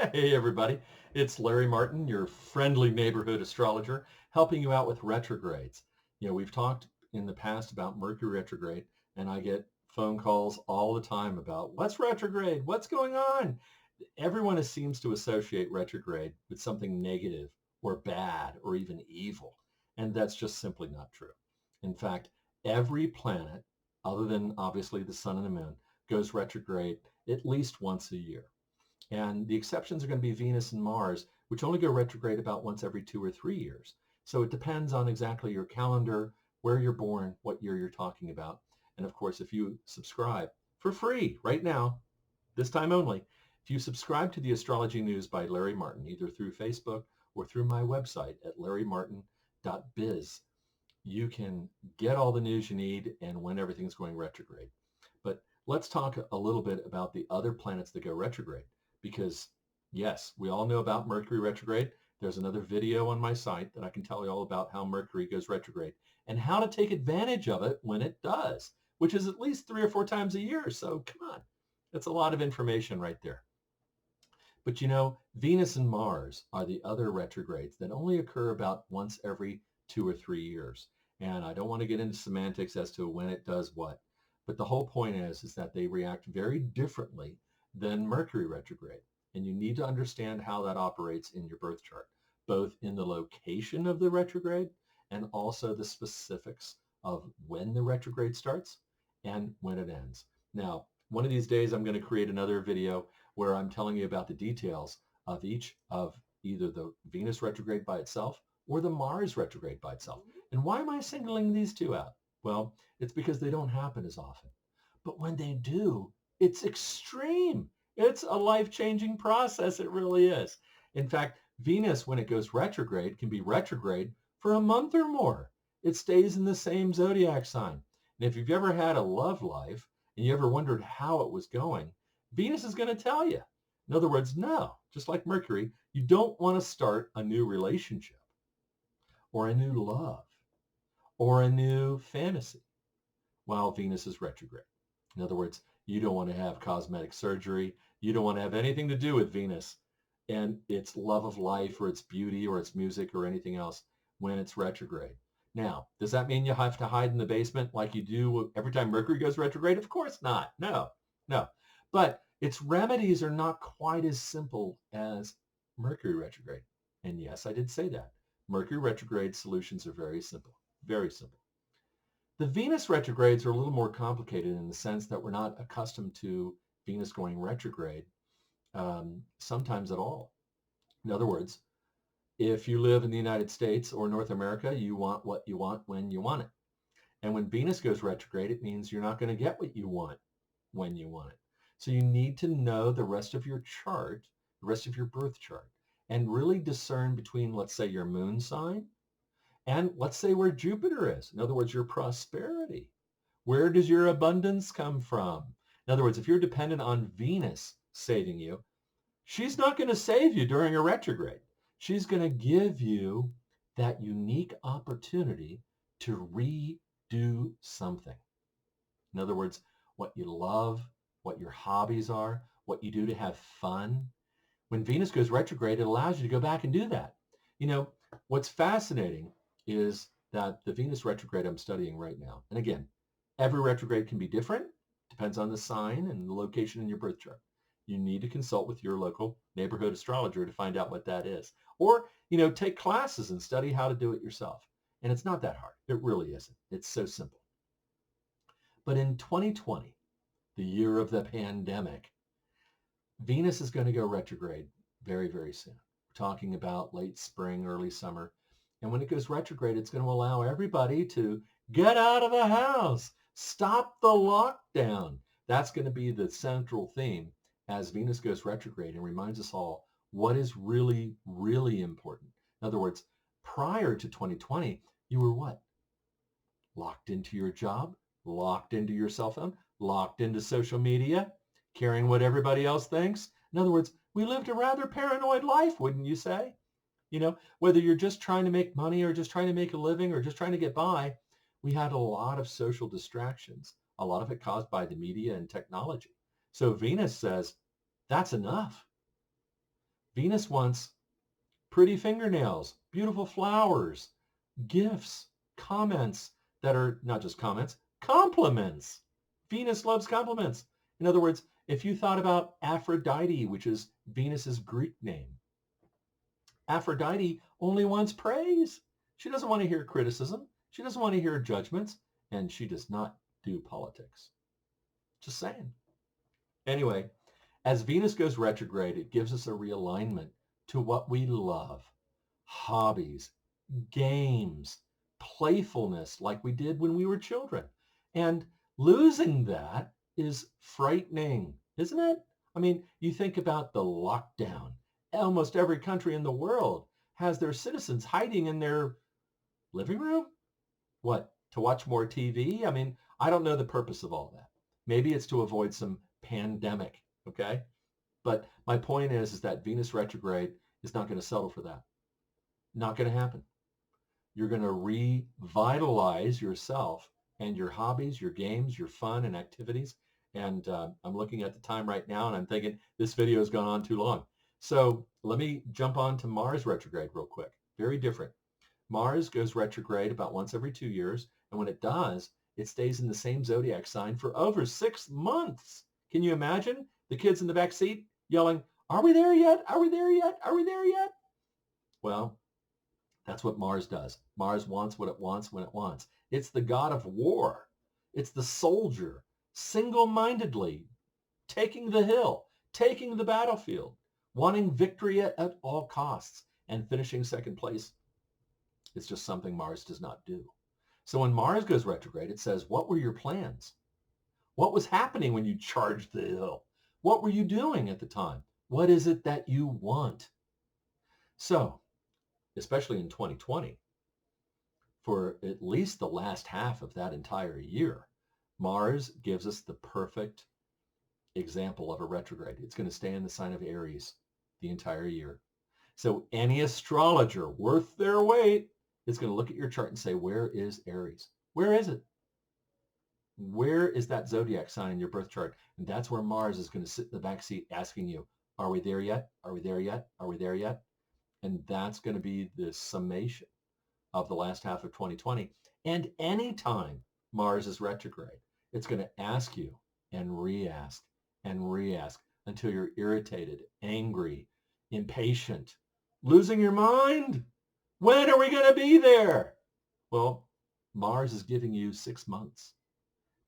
Hey everybody, it's Larry Martin, your friendly neighborhood astrologer, helping you out with retrogrades. We've talked in the past about Mercury retrograde, and I get phone calls all the time about what's retrograde, what's going on. Everyone seems to associate retrograde with something negative or bad or even evil, and that's just simply not true. In fact, every planet, other than obviously the sun and the moon, goes retrograde at least once a year. And the exceptions are going to be Venus and Mars, which only go retrograde about once every 2 or 3 years. So it depends on exactly your calendar, where you're born, what year you're talking about. And of course, if you subscribe for free right now, this time only, if you subscribe to the Astrology News by Larry Martin, either through Facebook or through my website at larrymartin.biz, you can get all the news you need and when everything's going retrograde. But let's talk a little bit about the other planets that go retrograde because yes, we all know about Mercury retrograde. There's another video on my site that I can tell you all about how Mercury goes retrograde and how to take advantage of it when it does, which is at least 3 or 4 times a year. So come on, that's a lot of information right there. But Venus and Mars are the other retrogrades that only occur about once every 2 or 3 years. And I don't want to get into semantics as to when it does what. But the whole point is that they react very differently than Mercury retrograde. And you need to understand how that operates in your birth chart, both in the location of the retrograde and also the specifics of when the retrograde starts and when it ends. Now, one of these days, I'm going to create another video where I'm telling you about the details of each of either the Venus retrograde by itself or the Mars retrograde by itself. And why am I singling these two out? Well, it's because they don't happen as often. But when they do, it's extreme. It's a life-changing process. It really is. In fact, Venus, when it goes retrograde, can be retrograde for a month or more. It stays in the same zodiac sign. And if you've ever had a love life and you ever wondered how it was going, Venus is going to tell you. In other words, no, just like Mercury, you don't want to start a new relationship or a new love or a new fantasy while Venus is retrograde. In other words, you don't want to have cosmetic surgery. You don't want to have anything to do with Venus and its love of life or its beauty or its music or anything else when it's retrograde. Now, does that mean you have to hide in the basement like you do every time Mercury goes retrograde? Of course not. No, no. But its remedies are not quite as simple as Mercury retrograde. And yes, I did say that. Mercury retrograde solutions are very simple, very simple. The Venus retrogrades are a little more complicated in the sense that we're not accustomed to Venus going retrograde sometimes at all. In other words, if you live in the United States or North America, you want what you want when you want it. And when Venus goes retrograde, it means you're not going to get what you want when you want it. So you need to know the rest of your chart, the rest of your birth chart, and really discern between, let's say, your moon sign and let's say where Jupiter is. In other words, your prosperity. Where does your abundance come from? In other words, if you're dependent on Venus saving you, she's not going to save you during a retrograde. She's going to give you that unique opportunity to redo something. In other words, what you love, what your hobbies are, what you do to have fun. When Venus goes retrograde, it allows you to go back and do that. What's fascinating is that the Venus retrograde I'm studying right now, and again, every retrograde can be different, depends on the sign and the location in your birth chart. You need to consult with your local neighborhood astrologer to find out what that is. Or, take classes and study how to do it yourself. And it's not that hard. It really isn't. It's so simple. But in 2020, the year of the pandemic, Venus is going to go retrograde very, very soon. We're talking about late spring, early summer. And when it goes retrograde, it's going to allow everybody to get out of the house, stop the lockdown. That's going to be the central theme as Venus goes retrograde and reminds us all what is really, really important. In other words, prior to 2020, you were what? Locked into your job, locked into your cell phone, locked into social media, caring what everybody else thinks. In other words, we lived a rather paranoid life, wouldn't you say? Whether you're just trying to make money or just trying to make a living or just trying to get by, we had a lot of social distractions, a lot of it caused by the media and technology. So Venus says, that's enough. Venus wants pretty fingernails, beautiful flowers, gifts, comments that are not just comments, compliments. Venus loves compliments. In other words, if you thought about Aphrodite, which is Venus's Greek name, Aphrodite only wants praise. She doesn't want to hear criticism. She doesn't want to hear judgments. And she does not do politics. Just saying. Anyway, as Venus goes retrograde, it gives us a realignment to what we love. Hobbies, games, playfulness like we did when we were children. And losing that is frightening, isn't it? I mean, you think about the lockdown. Almost every country in the world has their citizens hiding in their living room. What, to watch more TV? I mean, I don't know the purpose of all that. Maybe it's to avoid some pandemic, okay? But my point is that Venus retrograde is not going to settle for that. Not going to happen. You're going to revitalize yourself and your hobbies, your games, your fun and activities. And I'm looking at the time right now and I'm thinking this video has gone on too long. So let me jump on to Mars retrograde real quick. Very different. Mars goes retrograde about once every 2 years. And when it does, it stays in the same zodiac sign for over 6 months. Can you imagine the kids in the back seat yelling, "Are we there yet? Are we there yet? Are we there yet?" Well, that's what Mars does. Mars wants what it wants when it wants. It's the god of war. It's the soldier, single-mindedly taking the hill, taking the battlefield, wanting victory at all costs, and finishing second place. It's just something Mars does not do. So when Mars goes retrograde, it says, what were your plans? What was happening when you charged the hill? What were you doing at the time? What is it that you want? So, especially in 2020, for at least the last half of that entire year, Mars gives us the perfect example of a retrograde. It's going to stay in the sign of Aries the entire year. So any astrologer worth their weight is going to look at your chart and say, where is Aries? Where is it? Where is that zodiac sign in your birth chart? And that's where Mars is going to sit in the back seat asking you, are we there yet? Are we there yet? Are we there yet? And that's going to be the summation of the last half of 2020. And anytime Mars is retrograde, it's going to ask you and re-ask until you're irritated, angry, impatient, losing your mind. When are we going to be there? Well, Mars is giving you 6 months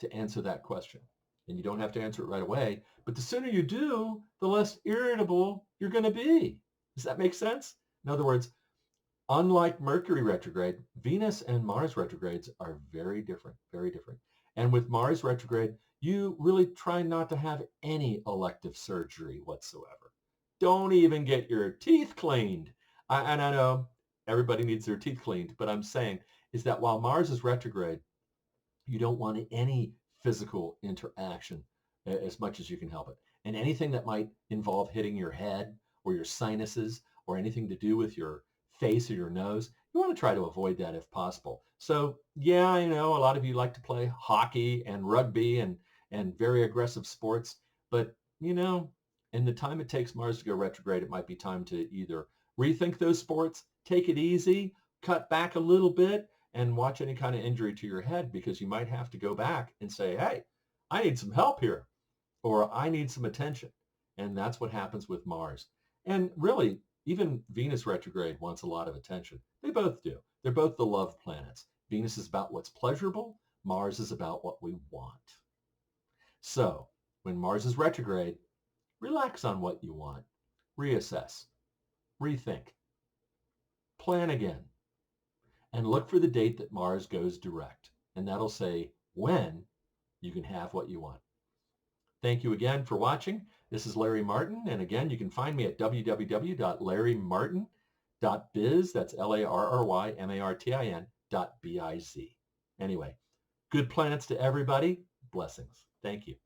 to answer that question. And you don't have to answer it right away, but the sooner you do, the less irritable you're going to be. Does that make sense? In other words, unlike Mercury retrograde, Venus and Mars retrogrades are very different, very different. And with Mars retrograde, you really try not to have any elective surgery whatsoever. Don't even get your teeth cleaned. And I know everybody needs their teeth cleaned, but I'm saying is that while Mars is retrograde, you don't want any physical interaction as much as you can help it. And anything that might involve hitting your head or your sinuses or anything to do with your face or your nose, you want to try to avoid that if possible. So yeah, I know a lot of you like to play hockey and rugby and very aggressive sports, but you know, in the time it takes Mars to go retrograde, it might be time to either rethink those sports, take it easy, cut back a little bit, and watch any kind of injury to your head, because you might have to go back and say, hey, I need some help here, or I need some attention. And that's what happens with Mars. And really, even Venus retrograde wants a lot of attention. They both do. They're both the love planets. Venus is about what's pleasurable. Mars is about what we want. So when Mars is retrograde, relax on what you want. Reassess. Rethink. Plan again. And look for the date that Mars goes direct. And that'll say when you can have what you want. Thank you again for watching. This is Larry Martin. And again, you can find me at www.larrymartin.biz. That's LARRYMARTIN.biz. Anyway, good planets to everybody. Blessings. Thank you.